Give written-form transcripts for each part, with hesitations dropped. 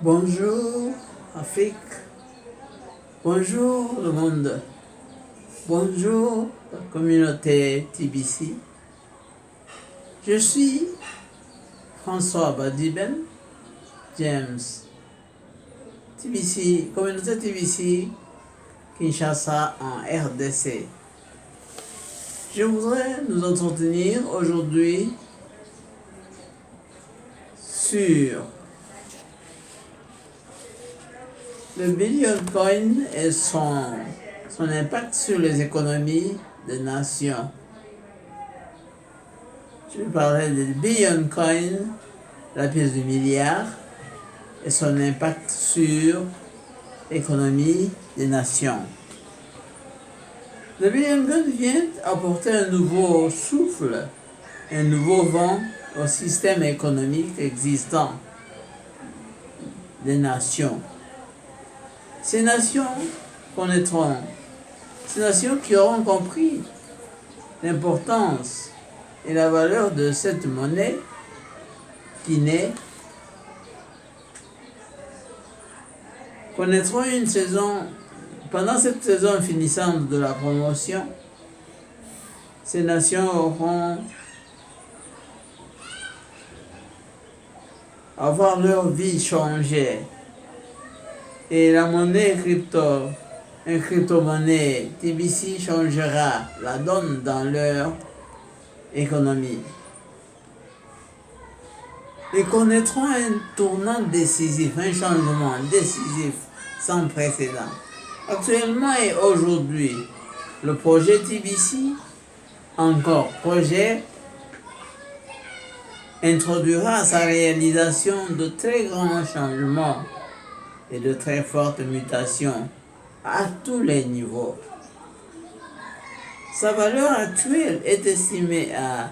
Bonjour Afrique, bonjour le monde, bonjour la communauté TBC. Je suis François Badiben James, TBC, communauté TBC Kinshasa en RDC. Je voudrais nous entretenir aujourd'hui sur le Bitcoin et son impact sur les économies des nations. Je vais parler du Bitcoin, la pièce du milliard, et son impact sur l'économie des nations. Le Bitcoin vient apporter un nouveau souffle, un nouveau vent au système économique existant des nations. Ces nations connaîtront, ces nations qui auront compris l'importance et la valeur de cette monnaie qui naît, connaîtront une saison, pendant cette saison finissante de la promotion, ces nations auront avoir leur vie changée. Et la monnaie une crypto-monnaie TBC changera la donne dans leur économie. Ils connaîtront un tournant décisif, un changement décisif sans précédent. Actuellement et aujourd'hui, le projet TBC, encore projet, introduira à sa réalisation de très grands changements et de très fortes mutations à tous les niveaux. Sa valeur actuelle est estimée à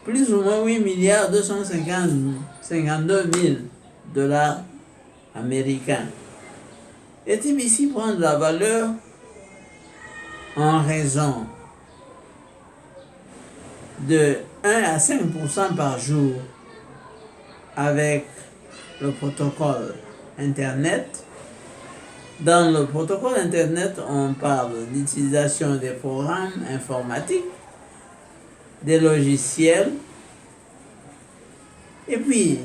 plus ou moins 8 milliards 252 000 dollars américains. Et TBC prend de la valeur en raison de 1 à 5% par jour avec le protocole Internet. Dans le protocole Internet, on parle d'utilisation des programmes informatiques, des logiciels, et puis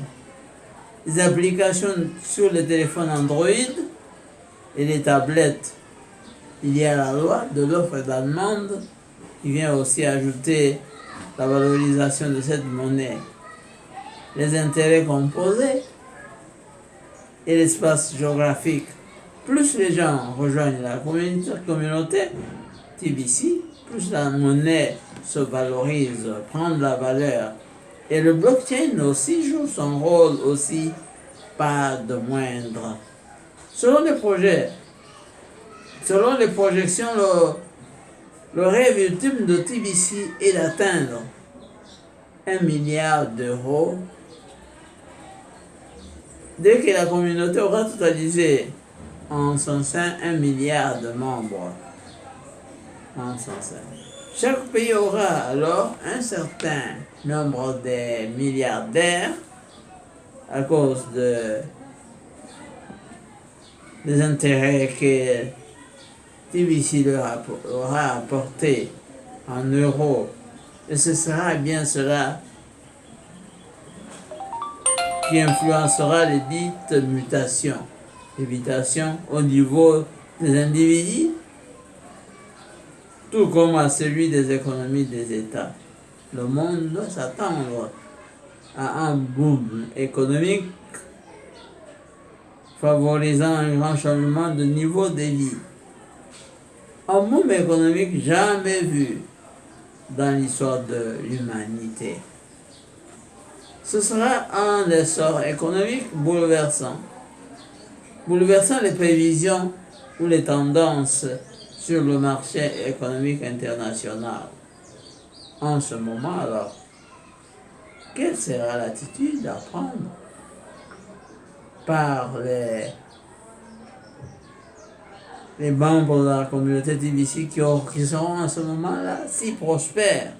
les applications sur les téléphones Android et les tablettes. Il y a la loi de l'offre et de la demande qui vient aussi ajouter la valorisation de cette monnaie. Les intérêts composés et l'espace géographique. Plus les gens rejoignent la communauté TBC, plus la monnaie se valorise, prend de la valeur. Et le blockchain aussi joue son rôle aussi, pas de moindre. Selon les projections, le rêve ultime de TBC est d'atteindre 1 milliard d'euros dès que la communauté aura totalisé en son sein 1 milliard de membres. En son sein. Chaque pays aura alors un certain nombre de milliardaires à cause des intérêts que TBC leur aura apporté en euros. Et ce sera bien cela qui influencera les dites mutations. Les mutations au niveau des individus, tout comme à celui des économies des États. Le monde doit s'attendre à un boom économique favorisant un grand changement de niveau de vie. Un boom économique jamais vu dans l'histoire de l'humanité. Ce sera un essor économique bouleversant les prévisions ou les tendances sur le marché économique international. En ce moment alors, quelle sera l'attitude à prendre par les membres de la communauté TBC qui seront à ce moment-là si prospères?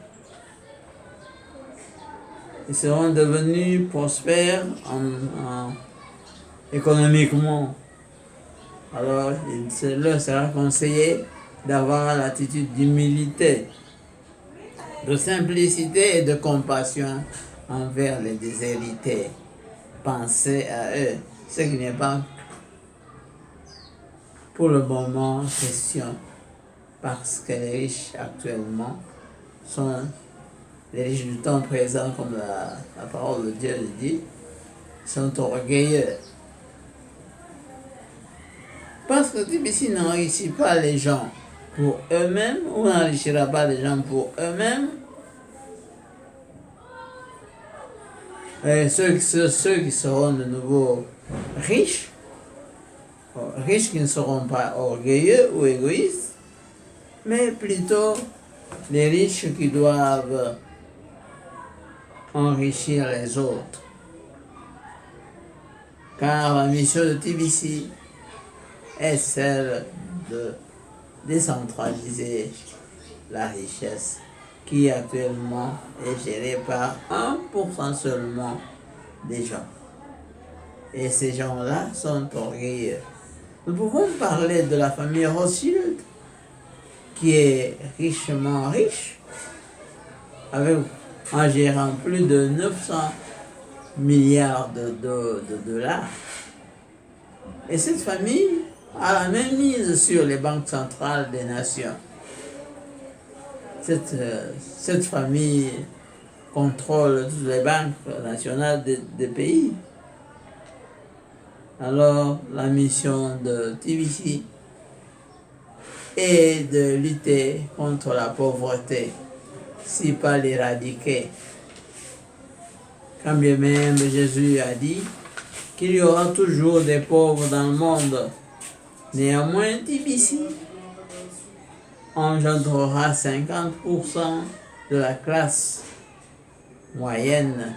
Ils seront devenus prospères économiquement. Alors, il leur sera conseillé d'avoir l'attitude d'humilité, de simplicité et de compassion envers les déshérités. Pensez à eux, ce qui n'est pas pour le moment question, parce que les riches actuellement sont les riches du temps présent, comme la parole de Dieu le dit, sont orgueilleux. Parce que TBC n'enrichit pas les gens pour eux-mêmes, ou n'enrichira pas les gens pour eux-mêmes. Et ceux qui seront de nouveau riches qui ne seront pas orgueilleux ou égoïstes, mais plutôt les riches qui doivent enrichir les autres. Car la mission de TBC est celle de décentraliser la richesse qui actuellement est gérée par 1% seulement des gens. Et ces gens-là sont orgueilleux. Nous pouvons parler de la famille Rothschild, qui est richement riche, en gérant plus de 900 milliards de dollars. Et cette famille a la même mise sur les banques centrales des nations. Cette famille contrôle toutes les banques nationales des pays. Alors, la mission de TBC est de lutter contre la pauvreté, si pas l'éradiquer. Quand bien même Jésus a dit qu'il y aura toujours des pauvres dans le monde, néanmoins TBC engendrera 50% de la classe moyenne.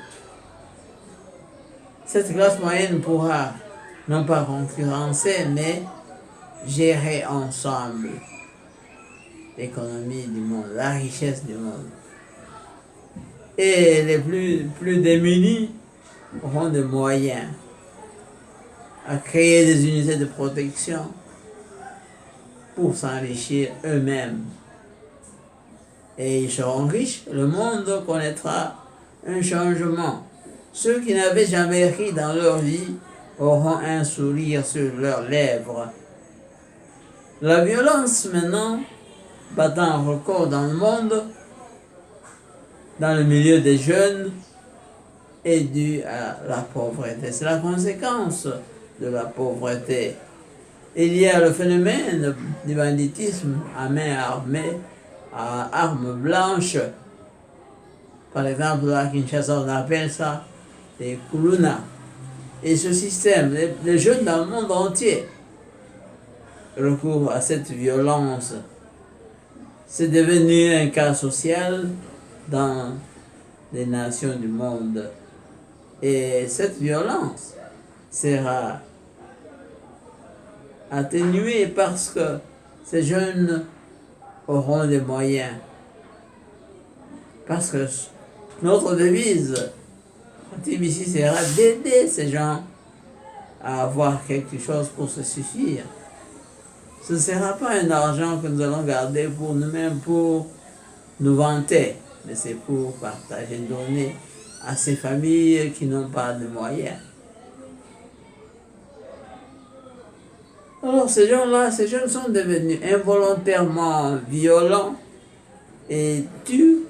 Cette classe moyenne pourra non pas concurrencer, mais gérer ensemble l'économie du monde, la richesse du monde. Et les plus démunis auront des moyens à créer des unités de protection pour s'enrichir eux-mêmes. Et ils seront riches, le monde connaîtra un changement. Ceux qui n'avaient jamais ri dans leur vie auront un sourire sur leurs lèvres. La violence maintenant, battant un record dans le monde, dans le milieu des jeunes, est due à la pauvreté. C'est la conséquence de la pauvreté. Il y a le phénomène du banditisme à main armée, à armes blanches. Par exemple, à Kinshasa, on appelle ça des kuluna. Et ce système, les jeunes dans le monde entier recourent à cette violence. C'est devenu un cas social dans les nations du monde. Et cette violence sera atténuée parce que ces jeunes auront des moyens. Parce que notre devise à TBC sera d'aider ces gens à avoir quelque chose pour se suffire. Ce ne sera pas un argent que nous allons garder pour nous-mêmes, pour nous vanter, mais c'est pour partager, donner à ces familles qui n'ont pas de moyens. Alors ces gens-là, ces jeunes sont devenus involontairement violents et tuent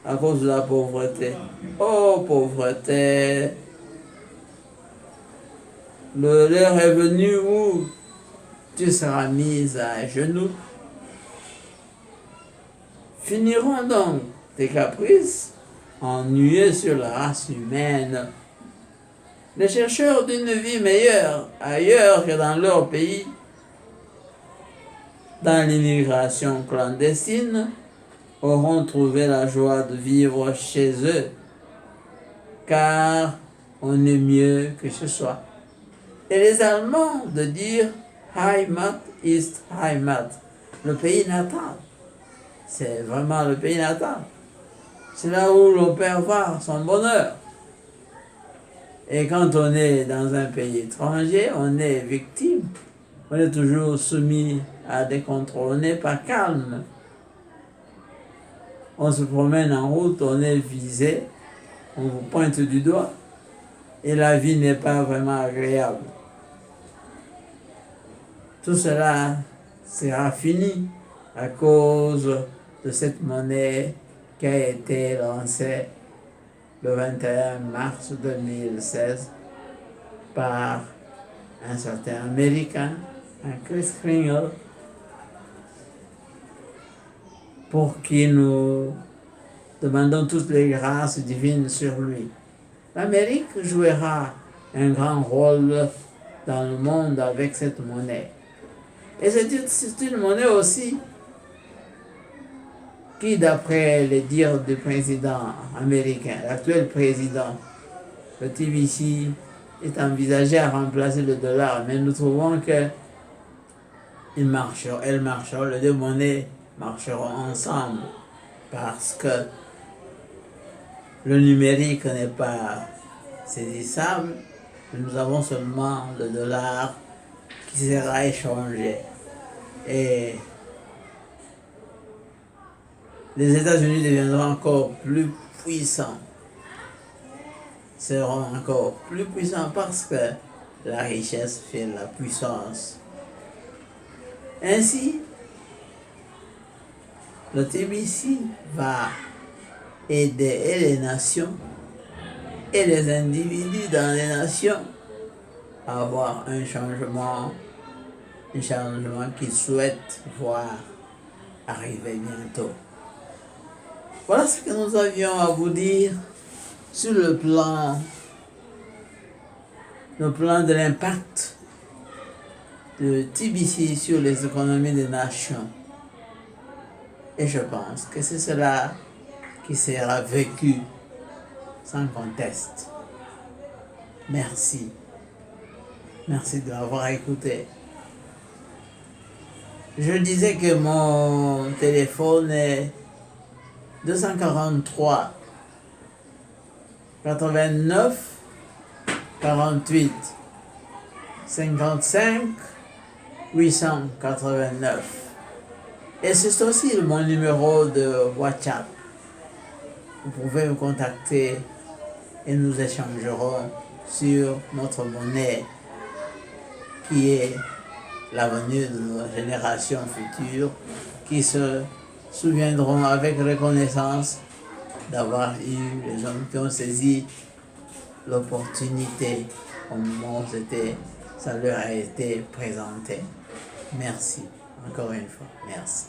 à cause de la pauvreté. Oh pauvreté! L'heure est venue où tu seras mise à genoux. Finiront donc tes caprices ennuyeux sur la race humaine. Les chercheurs d'une vie meilleure ailleurs que dans leur pays, dans l'immigration clandestine, auront trouvé la joie de vivre chez eux, car on est mieux que ce soit. Et les Allemands de dire Heimat ist Heimat, le pays natal. C'est vraiment le pays natal. C'est là où l'on peut avoir son bonheur. Et quand on est dans un pays étranger, on est victime. On est toujours soumis à des contrôles. On n'est pas calme. On se promène en route, on est visé, on vous pointe du doigt. Et la vie n'est pas vraiment agréable. Tout cela sera fini à cause de cette monnaie qui a été lancée le 21 mars 2016 par un certain Américain, un Chris Kringle, pour qui nous demandons toutes les grâces divines sur lui. L'Amérique jouera un grand rôle dans le monde avec cette monnaie. Et c'est une monnaie aussi qui, d'après les dires du président américain, l'actuel président, le TBC, est envisagé à remplacer le dollar. Mais nous trouvons que elles marcheront, les deux monnaies marcheront ensemble parce que le numérique n'est pas saisissable. Nous avons seulement le dollar qui sera échangé. Et les États-Unis deviendront encore plus puissants. Seront encore plus puissants parce que la richesse fait la puissance. Ainsi, le TBC va aider les nations et les individus dans les nations à avoir un changement qu'ils souhaitent voir arriver bientôt. Voilà ce que nous avions à vous dire sur le plan de l'impact de TBC sur les économies des nations. Et je pense que c'est cela qui sera vécu sans conteste. Merci. Merci de m'avoir écouté. Je disais que mon téléphone est 243 89 48 55 889. Et c'est aussi mon numéro de WhatsApp. Vous pouvez me contacter et nous échangerons sur notre monnaie qui est l'avenir de nos générations futures qui se souviendront avec reconnaissance d'avoir eu les hommes qui ont saisi l'opportunité au moment où ça leur a été présenté. Merci, encore une fois, merci.